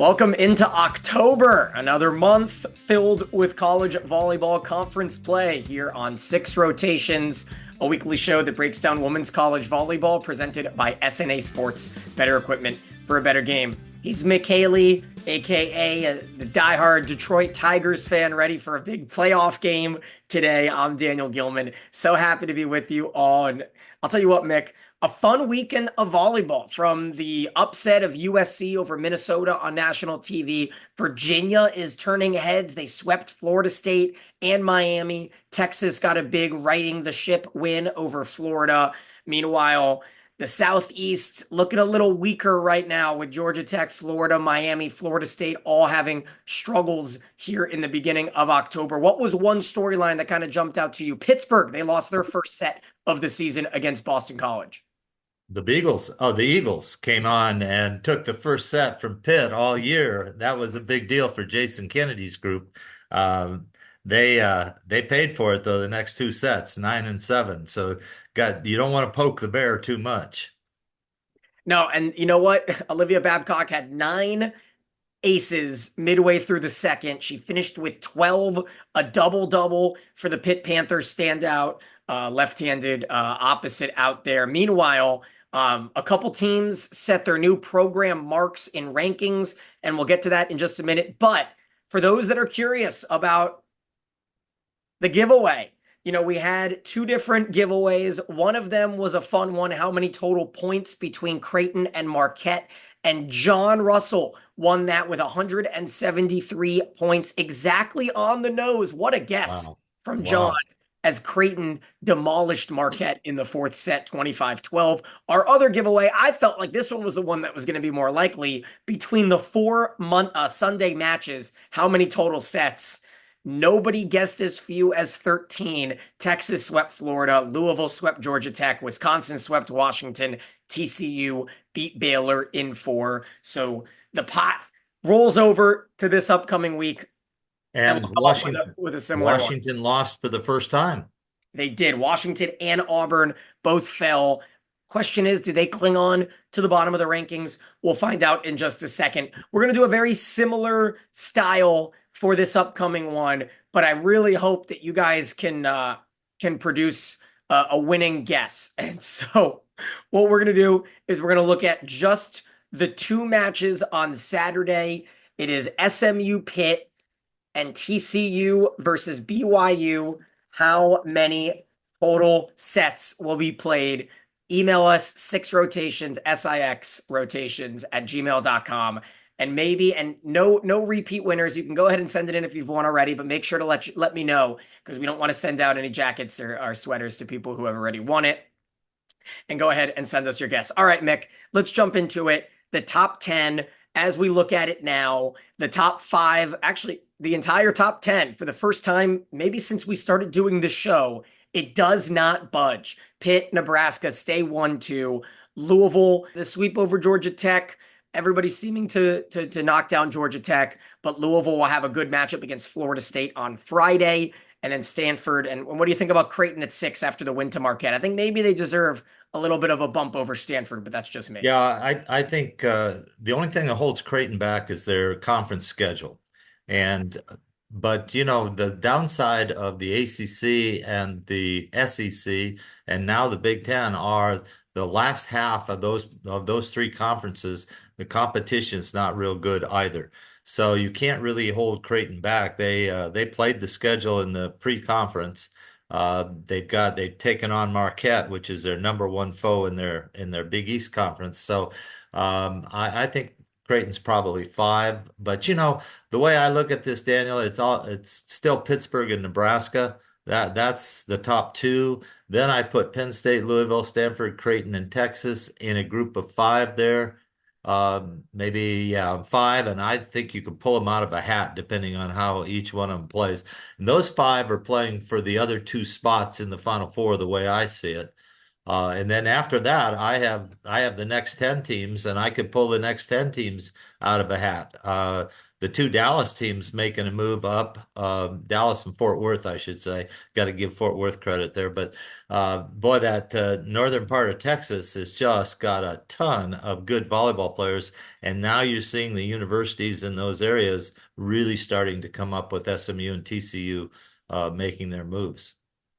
Welcome into October, another month filled with college volleyball conference play here on Six Rotations, a weekly show that breaks down women's college volleyball presented by SNA Sports, better equipment for a better game. He's Mick Haley, aka the diehard Detroit Tigers fan, ready for a big playoff game today. I'm Daniel Gilman. So happy to be with you all. And I'll tell you what, Mick, a fun weekend of volleyball, from the upset of USC over Minnesota on national TV. Virginia is turning heads. They swept Florida State and Miami. Texas got a big righting the ship win over Florida. Meanwhile, the Southeast looking a little weaker right now with Georgia Tech, Florida, Miami, Florida State all having struggles here in the beginning of October. What was one storyline that kind of jumped out to you? Pittsburgh, they lost their first set of the season against Boston College. The Eagles came on and took the first set from Pitt all year. That was a big deal for Jason Kennedy's group. They paid for it though. The next two sets, 9 and 7. So, you don't want to poke the bear too much. No, and you know what? Olivia Babcock had 9 aces midway through the second. She finished with 12, a double-double for the Pitt Panthers standout, left-handed opposite out there. Meanwhile, a couple teams set their new program marks in rankings, and we'll get to that in just a minute. But for those that are curious about the giveaway, we had 2 different giveaways. One of them was a fun one. How many total points between Creighton and Marquette? And John Russell won that with 173 points, exactly on the nose. What a guess from John, Wow. as Creighton demolished Marquette in the fourth set, 25-12. Our other giveaway, I felt like this one was the one that was going to be more likely. Between the 4 Sunday matches, how many total sets? Nobody guessed as few as 13. Texas swept Florida. Louisville swept Georgia Tech. Wisconsin swept Washington. TCU beat Baylor in 4. So the pot rolls over to this upcoming week, and And we'll come up with a similar one. Washington lost for the first time. They did. Washington and Auburn both fell. Question is, do they cling on to the bottom of the rankings? We'll find out in just a second. We're going to do a very similar style for this upcoming one, but I really hope that you guys can produce a winning guess. And so what we're going to do is we're going to look at just the 2 matches on Saturday. It is SMU Pitt and TCU versus BYU. How many total sets will be played? Email us sixrotations@gmail.com. And no repeat winners. You can go ahead and send it in if you've won already, but make sure to let me know, because we don't want to send out any jackets or sweaters to people who have already won it. And go ahead and send us your guess. All right, Mick, let's jump into it. The top 10, as we look at it now, the top 5, actually the entire top 10 for the first time, maybe since we started doing the show, it does not budge. Pitt, Nebraska stay 1-2. Louisville, the sweep over Georgia Tech. Everybody's seeming to knock down Georgia Tech, but Louisville will have a good matchup against Florida State on Friday. And then Stanford. And what do you think about Creighton at 6 after the win to Marquette? I think maybe they deserve a little bit of a bump over Stanford, but that's just me. Yeah, I think the only thing that holds Creighton back is their conference schedule. But the downside of the ACC and the SEC and now the Big Ten are the last half of those 3 conferences. The competition is not real good either. So you can't really hold Creighton back. They played the schedule in the pre-conference. They've taken on Marquette, which is their #1 foe in their Big East Conference. So I think Creighton's probably 5. But the way I look at this, Daniel, it's still Pittsburgh and Nebraska. That's the top 2. Then I put Penn State, Louisville, Stanford, Creighton, and Texas in a group of 5 there. Maybe 5, and I think you can pull them out of a hat depending on how each one of them plays. And those 5 are playing for the other 2 spots in the Final Four, the way I see it. And then after that, I have the next 10 teams, and I could pull the next 10 teams out of a hat. The two Dallas teams making a move up, Dallas and Fort Worth, I should say. Got to give Fort Worth credit there, but boy, that northern part of Texas has just got a ton of good volleyball players, and now you're seeing the universities in those areas really starting to come up with SMU and TCU making their moves.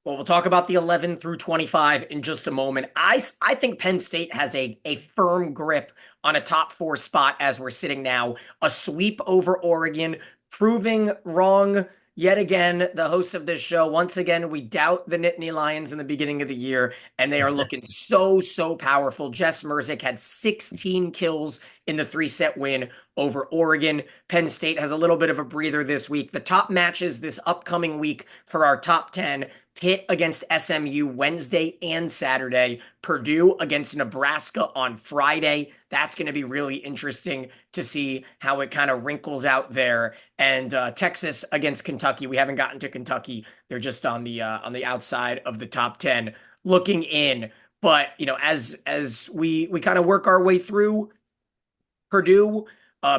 Well, we'll talk about the 11 through 25 in just a moment. I think Penn State has a firm grip on a top four spot as we're sitting now. A sweep over Oregon, proving wrong yet again. The hosts of this show, once again, we doubt the Nittany Lions in the beginning of the year, and they are looking so powerful. Jess Merzick had 16 kills in the three-set win over Oregon. Penn State has a little bit of a breather this week. The top matches this upcoming week for our top 10: Pitt against SMU Wednesday and Saturday. Purdue against Nebraska on Friday. That's going to be really interesting to see how it kind of wrinkles out there. And Texas against Kentucky. We haven't gotten to Kentucky. They're just on the outside of the top 10 looking in. But, as we kind of work our way through, Purdue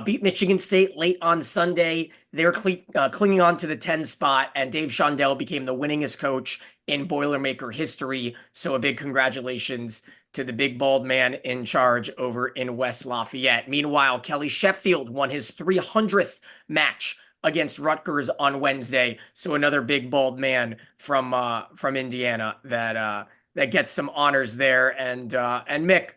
beat Michigan State late on Sunday. They're clinging on to the 10 spot, and Dave Shondell became the winningest coach in Boilermaker history. So a big congratulations to the big bald man in charge over in West Lafayette. Meanwhile, Kelly Sheffield won his 300th match against Rutgers on Wednesday. So another big bald man from Indiana that gets some honors there. And Mick,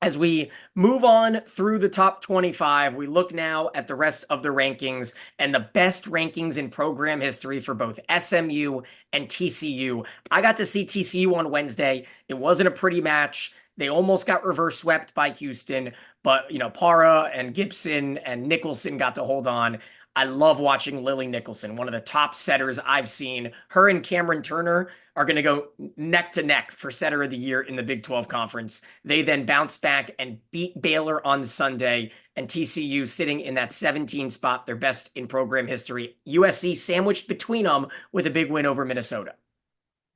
as we move on through the top 25, we look now at the rest of the rankings and the best rankings in program history for both SMU and TCU. I got to see TCU on Wednesday. It wasn't a pretty match. They almost got reverse swept by Houston, but Para and Gibson and Nicholson got to hold on. I love watching Lily Nicholson, one of the top setters I've seen. Her and Cameron Turner are going to go neck to neck for setter of the year in the Big 12 conference. They then bounced back and beat Baylor on Sunday, and TCU sitting in that 17 spot, their best in program history. USC sandwiched between them with a big win over Minnesota.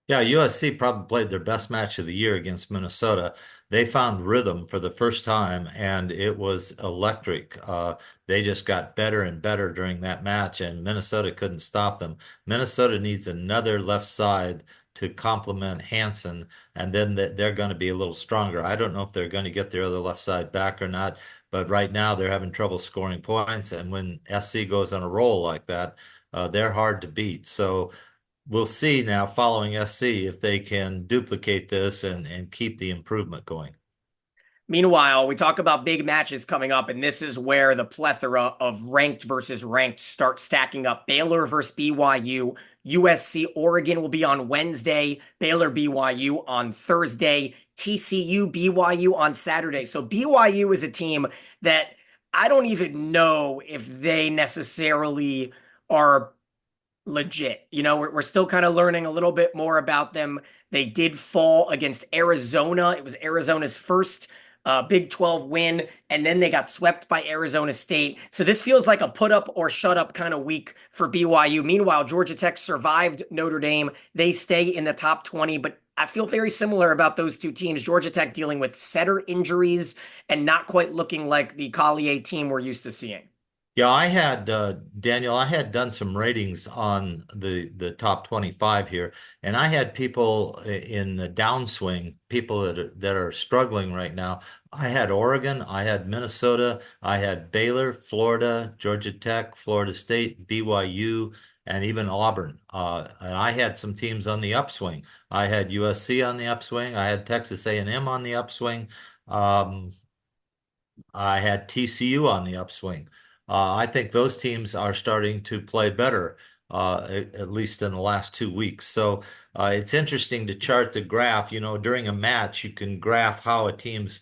Yeah, USC probably played their best match of the year against Minnesota. They found rhythm for the first time, and it was electric. They just got better and better during that match, and Minnesota couldn't stop them. Minnesota needs another left side to complement Hansen, and then they're going to be a little stronger. I don't know if they're going to get their other left side back or not, but right now they're having trouble scoring points, and when SC goes on a roll like that, they're hard to beat. So we'll see now following SC if they can duplicate this and keep the improvement going. Meanwhile, we talk about big matches coming up, and this is where the plethora of ranked versus ranked start stacking up. Baylor versus BYU, USC Oregon will be on Wednesday, Baylor BYU on Thursday, TCU BYU on Saturday. So BYU is a team that I don't even know if they necessarily are legit. We're still kind of learning a little bit more about them. They did fall against Arizona. It was Arizona's first Big 12 win, and then they got swept by Arizona State. So this feels like a put up or shut up kind of week for BYU. Meanwhile, Georgia Tech survived Notre Dame. They stay in the top 20, but I feel very similar about those two teams. Georgia Tech dealing with setter injuries and not quite looking like the Collier team we're used to seeing. Yeah, I had Daniel, I had done some ratings on the top 25 here, and I had people in the downswing, people that are struggling right now. I had Oregon, I had Minnesota, I had Baylor, Florida, Georgia Tech, Florida State, BYU, and even Auburn. And I had some teams on the upswing. I had USC on the upswing. I had Texas A&M on the upswing. Um, I had TCU on the upswing. I think those teams are starting to play better, at least in the last 2 weeks. So it's interesting to chart the graph. During a match, you can graph how a team's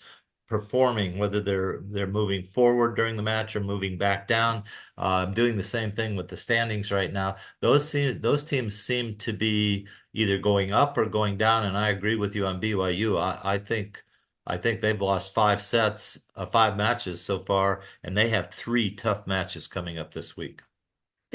performing, whether they're moving forward during the match or moving back down. I'm doing the same thing with the standings right now. Those teams seem to be either going up or going down, and I agree with you on BYU. I think they've lost 5 matches so far, and they have 3 tough matches coming up this week.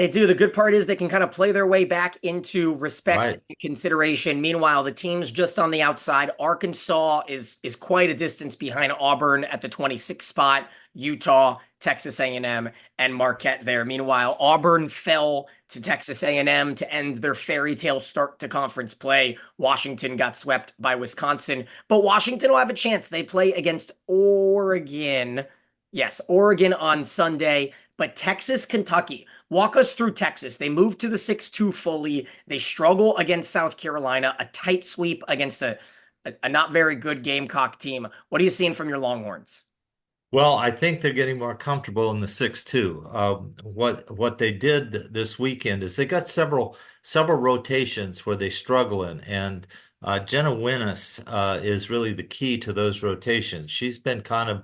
They do. The good part is they can kind of play their way back into respect Right. and consideration. Meanwhile, the teams just on the outside, Arkansas is quite a distance behind Auburn at the 26th spot, Utah, Texas A&M, and Marquette there. Meanwhile, Auburn fell to Texas A&M to end their fairy tale start to conference play. Washington got swept by Wisconsin, but Washington will have a chance. They play against Oregon. Yes, Oregon on Sunday, but Texas, Kentucky. Walk us through Texas. They moved to the 6-2 fully. They struggle against South Carolina, a tight sweep against a not very good Gamecock team. What are you seeing from your Longhorns? Well, I think they're getting more comfortable in the 6-2. What they did this weekend is they got several rotations where they struggle in, and Jenna Winnis is really the key to those rotations. She's been kind of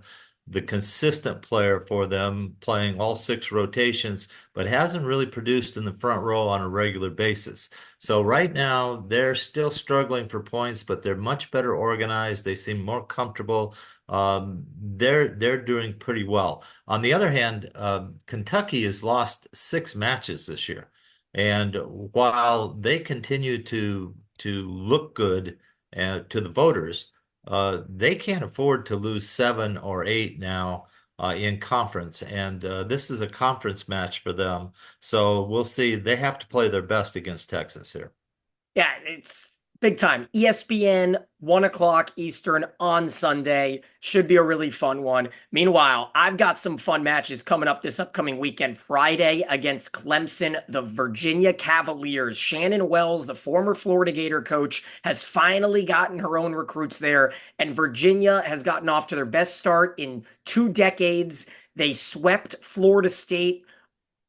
the consistent player for them, playing all six rotations, but hasn't really produced in the front row on a regular basis. So right now they're still struggling for points, but they're much better organized. They seem more comfortable. They're doing pretty well. On the other hand, Kentucky has lost six matches this year, and while they continue to look good to the voters, they can't afford to lose seven or eight now in conference, and this is a conference match for them. So we'll see. They have to play their best against Texas here. Yeah, it's big time. ESPN, 1 o'clock Eastern on Sunday. Should be a really fun one. Meanwhile, I've got some fun matches coming up this upcoming weekend. Friday against Clemson, the Virginia Cavaliers. Shannon Wells, the former Florida Gator coach, has finally gotten her own recruits there, and Virginia has gotten off to their best start in 2 decades. They swept Florida State,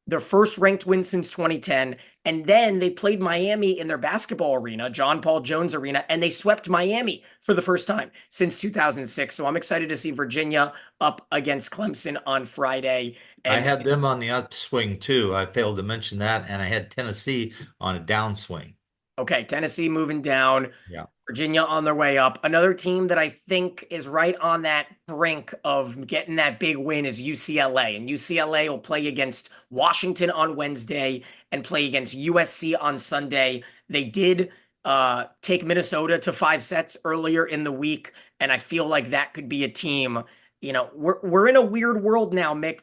their first ranked win since 2010. And then they played Miami in their basketball arena, John Paul Jones Arena, and they swept Miami for the first time since 2006. So I'm excited to see Virginia up against Clemson on Friday. I And had them on the upswing too. I failed to mention that, and I had Tennessee on a downswing. okay, Tennessee moving down. Yeah. Virginia on their way up. Another team that I think is right on that brink of getting that big win is UCLA. And UCLA will play against Washington on Wednesday and play against USC on Sunday. They did take Minnesota to 5 sets earlier in the week, and I feel like that could be a team. We're in a weird world now, Mick.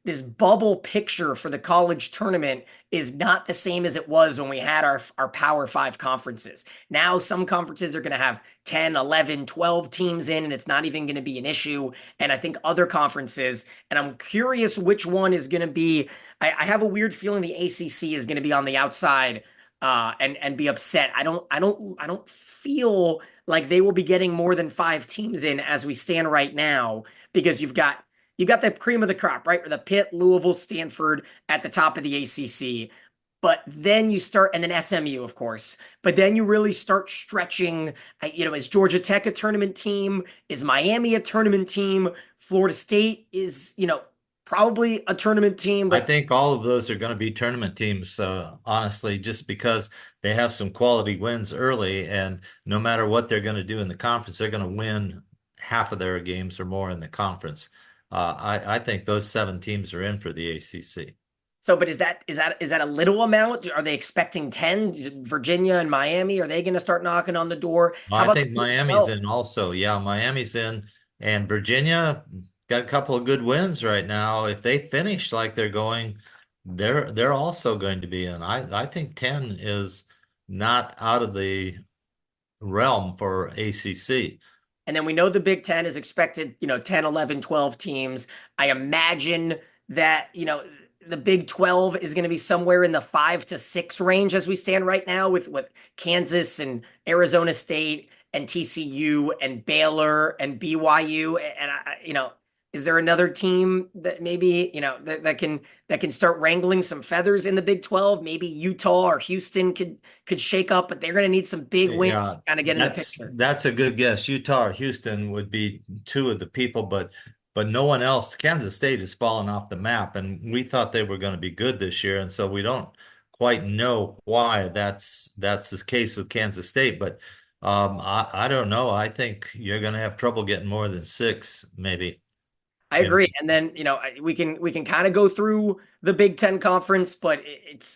This bubble picture for the college tournament is not the same as it was when we had our Power Five conferences. Now, some conferences are going to have 10, 11, 12 teams in, and it's not even going to be an issue. And I think other conferences, and I'm curious which one is going to be. I have a weird feeling the ACC is going to be on the outside and be upset. I don't feel like they will be getting more than 5 teams in as we stand right now because you got the cream of the crop, right? The Pitt, Louisville, Stanford at the top of the ACC. But then you start, and then SMU, of course. But then you really start stretching. Is Georgia Tech a tournament team? Is Miami a tournament team? Florida State is, probably a tournament team. I But think all of those are going to be tournament teams, honestly, just because they have some quality wins early, and no matter what they're going to do in the conference, they're going to win half of their games or more in the conference. I think those seven teams are in for the ACC. but is that a little amount? Are they expecting 10? Virginia and Miami, are they going to start knocking on the door? How I about the think Big Miami's 12? in also. Yeah, Miami's in, and Virginia got a couple of good wins right now. If they finish like they're going, they're also going to be in. I think 10 is not out of the realm for ACC. And then we know the Big Ten is expected, 10, 11, 12 teams. I imagine that, the Big 12 is going to be somewhere in the 5 to 6 range as we stand right now with Kansas and Arizona State and TCU and Baylor and BYU. And is there another team that maybe, that can start wrangling some feathers in the Big 12? Maybe Utah or Houston could shake up, but they're going to need some big wins Yeah, to kind of get in the that's picture. that's a good guess. Utah or Houston would be two of the people, but no one else. Kansas State has fallen off the map, and we thought they were going to be good this year, and so we don't quite know why that's the case with Kansas State. But I don't know. I think you're going to have trouble getting more than six, maybe. I agree. And then, we can kind of go through the Big Ten conference, but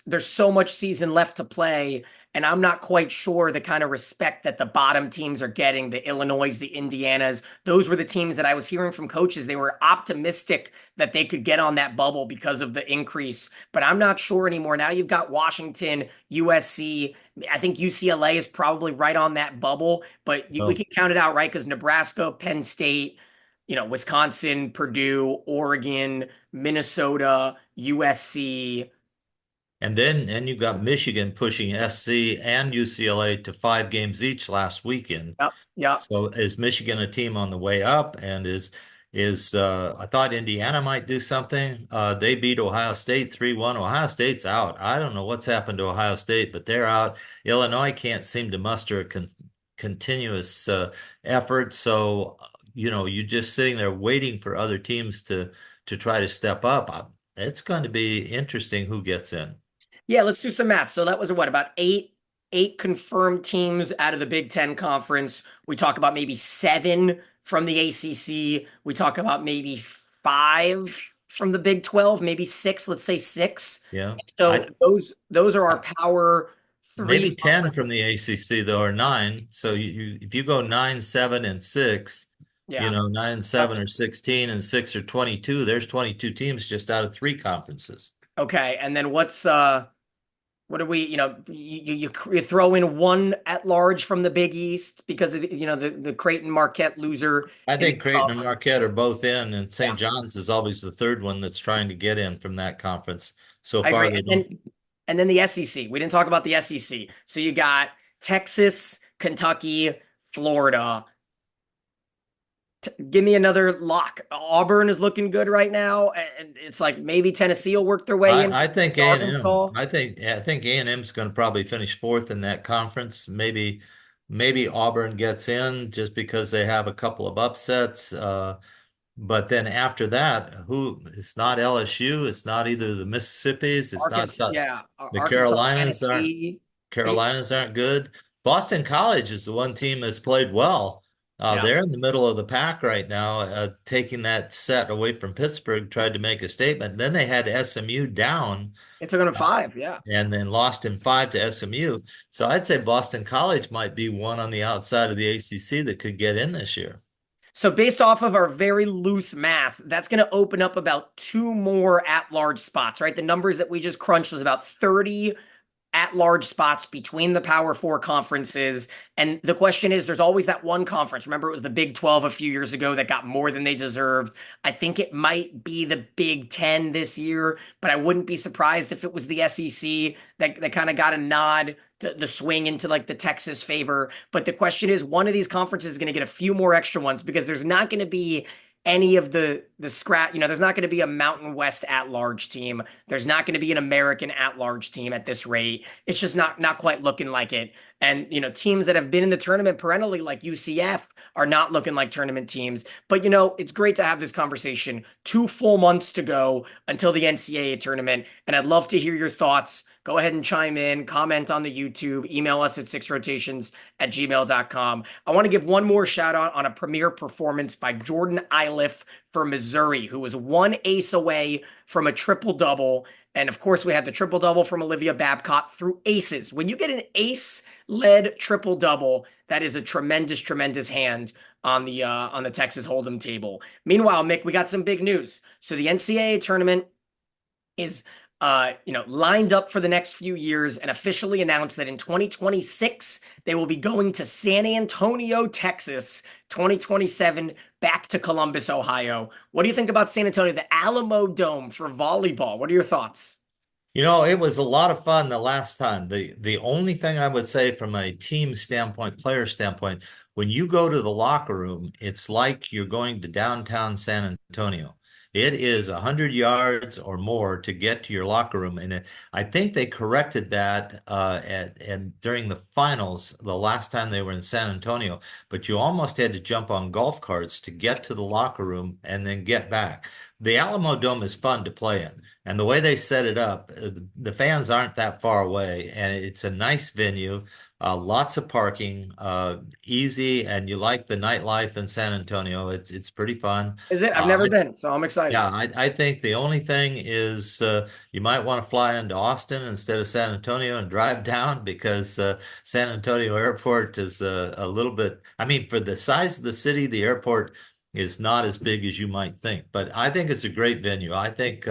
there's so much season left to play. And I'm not quite sure the kind of respect that the bottom teams are getting, the Illinois, the Indianas. Those were the teams that I was hearing from coaches. They were optimistic that they could get on that bubble because of the increase. But I'm not sure anymore. Now you've got Washington, USC. I think UCLA is probably right on that bubble, but we Well, can count it out, right? Because Nebraska, Penn State, Wisconsin, Purdue, Oregon, Minnesota, USC. and you've got Michigan pushing SC and UCLA to 5 games each last weekend. Yep, yep. So is Michigan a team on the way up? And is I thought Indiana might do something. They beat Ohio State 3-1. Ohio State's out. I don't know what's happened to Ohio State, but they're out. Illinois can't seem to muster a continuous effort. So, you're just sitting there waiting for other teams to try to step up. It's going to be interesting who gets in. Yeah, let's do some math. So that was what, about eight confirmed teams out of the Big Ten conference. We talk about maybe seven from the ACC. We talk about maybe five from the Big 12, maybe six, let's say six. Yeah. So I those are our power three Maybe 10 conferences. from the ACC though, or nine. So if you go 9, 7, and 6, Yeah. 9 and 7 or 16 and 6 or 22, there's 22 teams just out of 3 conferences. Okay. And then what do we, you throw in one at large from the Big East because of the Creighton Marquette loser I in the think Creighton and conference. Marquette are both in, and Yeah, St. John's is always the third one that's trying to get in from that conference. So I far, agree. they And don't. then the SEC. We didn't talk about the SEC. So you got Texas, Kentucky, Florida. Give me another lock. Auburn is looking good right now, and it's like maybe Tennessee will work their way in. I think A&M. Arkansas. I think A&M is going to probably finish fourth in that conference. Maybe Auburn gets in just because they have a couple of upsets. But then after that, it's not LSU, it's not either the Mississippis, it's not Arkansas, yeah, the Arkansas, Carolinas aren't Tennessee. Carolinas aren't good. Boston College is the one team that's played well. Yeah, They're in the middle of the pack right now, taking that set away from Pittsburgh, tried to make a statement. Then they had SMU down it took them uh, five. Yeah. and then lost in 5 to SMU. So I'd say Boston College might be one on the outside of the ACC that could get in this year. So based off of our very loose math, that's going to open up about two more at-large spots, right? The numbers that we just crunched was about 30 at-large spots between the Power Four conferences. And the question is, there's always that one conference. Remember, it was the Big 12 a few years ago that got more than they deserved. I think it might be the Big 10 this year, but I wouldn't be surprised if it was the SEC that kind of got a nod, the swing into like the Texas favor. But the question is, one of these conferences is going to get a few more extra ones because there's not going to be any of the scrap, there's not going to be a Mountain West at-large team. There's not going to be an American at-large team at this rate. It's just not quite looking like it. And teams that have been in the tournament perennially, like UCF, are not looking like tournament teams. But it's great to have this conversation. 2 full months to go until the NCAA tournament, and I'd love to hear your thoughts. Go ahead and chime in, comment on the YouTube, email us at sixrotations@gmail.com. I want to give one more shout out on a premier performance by Jordan Iliff for Missouri, who was one ace away from a triple double. And of course, we had the triple double from Olivia Babcock through aces. When you get an ace led triple double, that is a tremendous, tremendous hand on the Texas Hold'em table. Meanwhile, Mick, we got some big news. So the NCAA tournament is lined up for the next few years and officially announced that in 2026 they will be going to San Antonio, Texas, 2027 back to Columbus, Ohio. What do you think about San Antonio, the Alamo Dome for volleyball? What are your thoughts? It was a lot of fun the last time. The only thing I would say from a team standpoint, player standpoint, when you go to the locker room, it's like you're going to downtown San Antonio. It is 100 yards or more to get to your locker room. And I think they corrected that and during the finals, the last time they were in San Antonio, but you almost had to jump on golf carts to get to the locker room and then get back. The Alamo Dome is fun to play in. And the way they set it up, the fans aren't that far away, and it's a nice venue. lots of parking, easy, and you like the nightlife in San Antonio. It's pretty fun. Is it? I've Uh, never been, so I'm yeah, excited. I think the only thing is you might want to fly into Austin instead of San Antonio and drive down because San Antonio Airport is a little bit, I mean, for the size of the city, the airport is not as big as you might think. But I think it's a great venue. I think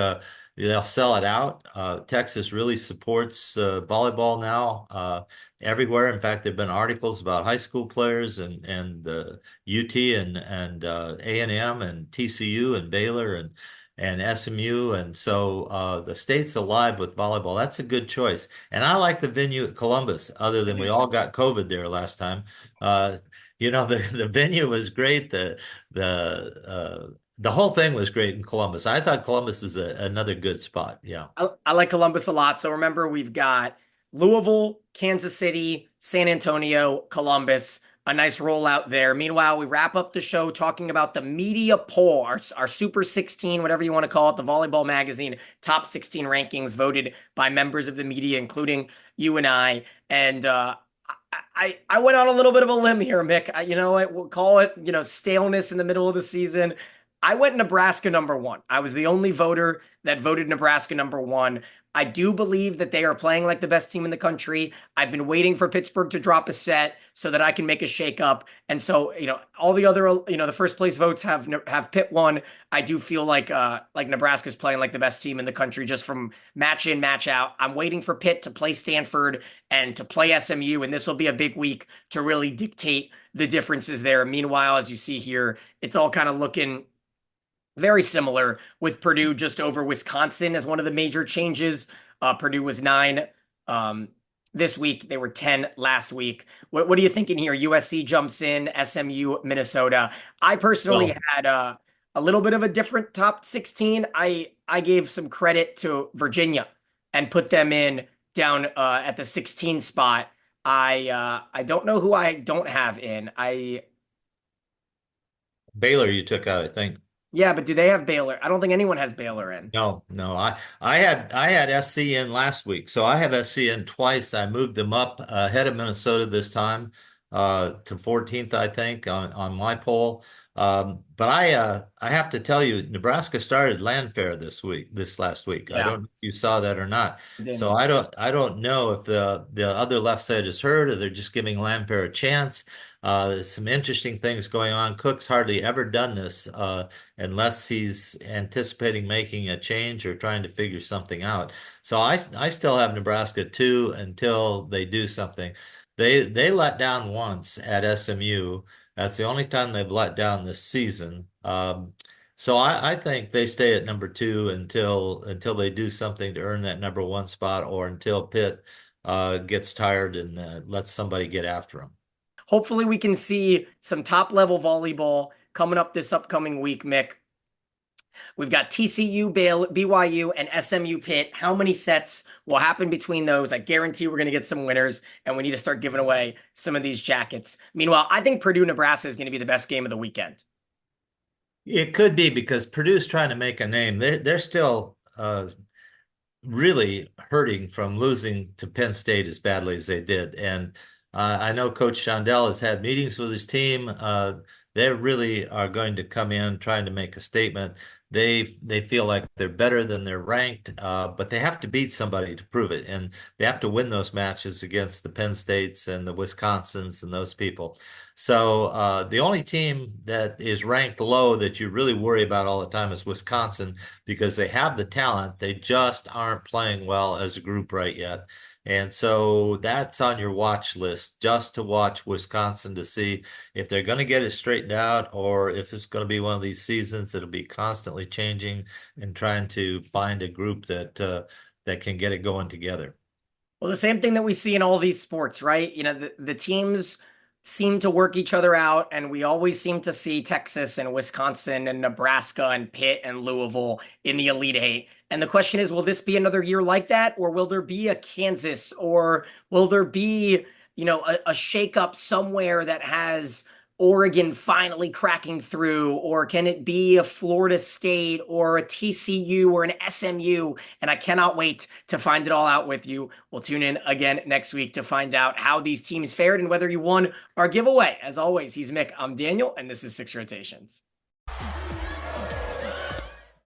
they'll sell it out. Texas really supports volleyball now everywhere. In fact, there have been articles about high school players and UT and A&M and TCU and Baylor and SMU, and so the state's alive with volleyball. That's a good choice, and I like the venue at Columbus. Other than we all got COVID there last time, uh, the venue was great. The whole thing was great in Columbus. I thought Columbus is another good spot. Yeah. I like Columbus a lot. So remember, we've got Louisville, Kansas City, San Antonio, Columbus, a nice rollout there. Meanwhile, we wrap up the show talking about the media poll, our Super 16, whatever you want to call it, the Volleyball Magazine top 16 rankings voted by members of the media, including you and I. And I went on a little bit of a limb here, Mick. You know what? We'll call it, staleness in the middle of the season. I went Nebraska number one. I was the only voter that voted Nebraska number one. I do believe that they are playing like the best team in the country. I've been waiting for Pittsburgh to drop a set so that I can make a shakeup. And so, all the other, the first place votes have Pitt won. I do feel like Nebraska's playing like the best team in the country just from match in, match out. I'm waiting for Pitt to play Stanford and to play SMU, and this will be a big week to really dictate the differences there. Meanwhile, as you see here, it's all kind of looking very similar with Purdue just over Wisconsin as one of the major changes. Purdue was 9 this week. They were 10 last week. What are you thinking here? USC jumps in, SMU, Minnesota. I personally Well, had a little bit of a different top 16. I gave some credit to Virginia and put them in down at the 16 spot. I don't know who I don't have in. Baylor you took out, I think. Yeah, but do they have Baylor? I don't think anyone has Baylor in. No, no. I had SC in last week, so I have SC in twice. I moved them up ahead of Minnesota this time to 14th, I think, on my poll. But I have to tell you, Nebraska started Landfair this last week. I Yeah, don't know if you saw that or not. I So didn't. I don't know if the other left side is hurt or they're just giving Landfair a chance. There's some interesting things going on. Cook's hardly ever done this. Unless he's anticipating making a change or trying to figure something out. So I still have Nebraska 2 until they do something. They let down once at SMU. That's the only time they've let down this season. So I think they stay at number 2 until they do something to earn that number 1 spot or until Pitt gets tired and lets somebody get after them. Hopefully, we can see some top level volleyball coming up this upcoming week, Mick. We've got TCU, BYU, and SMU Pitt. How many sets will happen between those? I guarantee we're going to get some winners, and we need to start giving away some of these jackets. Meanwhile, I think Purdue, Nebraska is going to be the best game of the weekend. It could be because Purdue's trying to make a name. They're still really hurting from losing to Penn State as badly as they did. And I know Coach Chandel has had meetings with his team. They really are going to come in trying to make a statement. They feel like they're better than they're ranked, but they have to beat somebody to prove it, and they have to win those matches against the Penn States and the Wisconsins and those people. So the only team that is ranked low that you really worry about all the time is Wisconsin because they have the talent. They just aren't playing well as a group right yet. And so that's on your watch list just to watch Wisconsin to see if they're going to get it straightened out or if it's going to be one of these seasons that'll be constantly changing and trying to find a group that can get it going together. Well, the same thing that we see in all these sports, right? The teams seem to work each other out, and we always seem to see Texas and Wisconsin and Nebraska and Pitt and Louisville in the Elite Eight. And the question is, will this be another year like that, or will there be a Kansas, or will there be, a shakeup somewhere that has Oregon finally cracking through, or can it be a Florida State or a TCU or an SMU? And I cannot wait to find it all out with you. We'll tune in again next week to find out how these teams fared and whether you won our giveaway. As always, he's Mick, I'm Daniel, and this is Six Rotations.